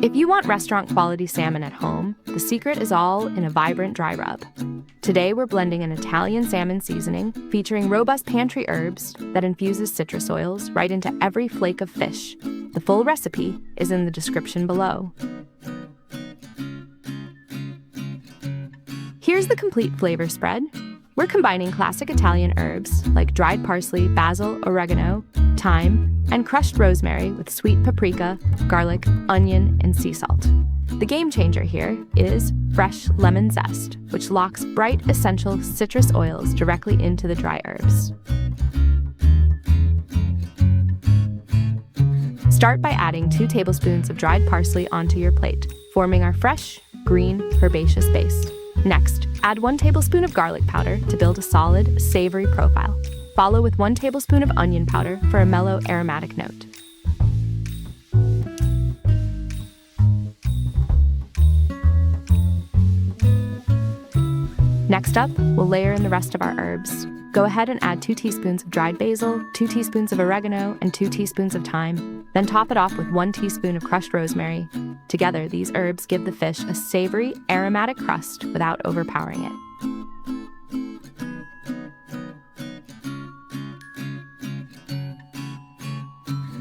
If you want restaurant-quality salmon at home, the secret is all in a vibrant dry rub. Today, we're blending an Italian salmon seasoning featuring robust pantry herbs that infuses citrus oils right into every flake of fish. The full recipe is in the description below. Here's the complete flavor spread. We're combining classic Italian herbs like dried parsley, basil, oregano, thyme, and crushed rosemary with sweet paprika, garlic, onion, and sea salt. The game changer here is fresh lemon zest, which locks bright, essential citrus oils directly into the dry herbs. Start by adding 2 tablespoons of dried parsley onto your plate, forming our fresh, green, herbaceous base. Next, add 1 tablespoon of garlic powder to build a solid, savory profile. Follow with 1 tablespoon of onion powder for a mellow, aromatic note. Next up, we'll layer in the rest of our herbs. Go ahead and add 2 teaspoons of dried basil, 2 teaspoons of oregano, and 2 teaspoons of thyme. Then top it off with 1 teaspoon of crushed rosemary. Together, these herbs give the fish a savory, aromatic crust without overpowering it.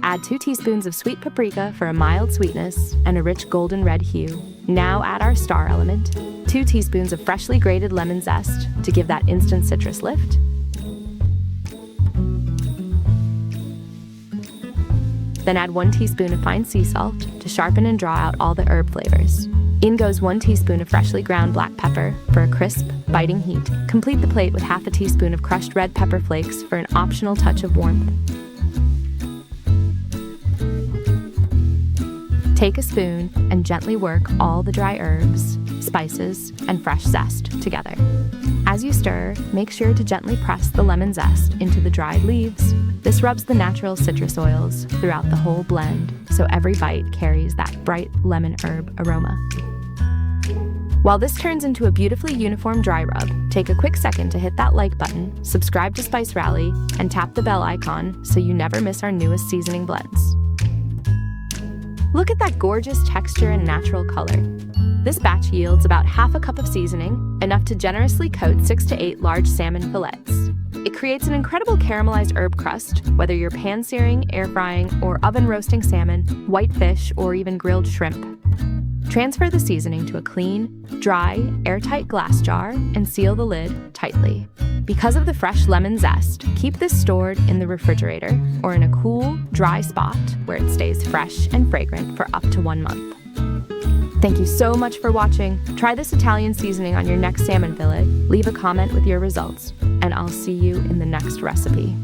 Add 2 teaspoons of sweet paprika for a mild sweetness and a rich golden red hue. Now add our star element, 2 teaspoons of freshly grated lemon zest to give that instant citrus lift. Then add 1 teaspoon of fine sea salt to sharpen and draw out all the herb flavors. In goes 1 teaspoon of freshly ground black pepper for a crisp, biting heat. Complete the plate with half a teaspoon of crushed red pepper flakes for an optional touch of warmth. Take a spoon and gently work all the dry herbs, spices, and fresh zest together. As you stir, make sure to gently press the lemon zest into the dried leaves. This rubs the natural citrus oils throughout the whole blend, so every bite carries that bright lemon herb aroma. While this turns into a beautifully uniform dry rub, take a quick second to hit that like button, subscribe to SpiceRally, and tap the bell icon so you never miss our newest seasoning blends. Look at that gorgeous texture and natural color. This batch yields about half a cup of seasoning, enough to generously coat 6 to 8 large salmon fillets. It creates an incredible caramelized herb crust, whether you're pan-searing, air-frying, or oven-roasting salmon, white fish, or even grilled shrimp. Transfer the seasoning to a clean, dry, airtight glass jar and seal the lid tightly. Because of the fresh lemon zest, keep this stored in the refrigerator or in a cool, dry spot where it stays fresh and fragrant for up to 1 month. Thank you so much for watching. Try this Italian seasoning on your next salmon fillet. Leave a comment with your results, and I'll see you in the next recipe.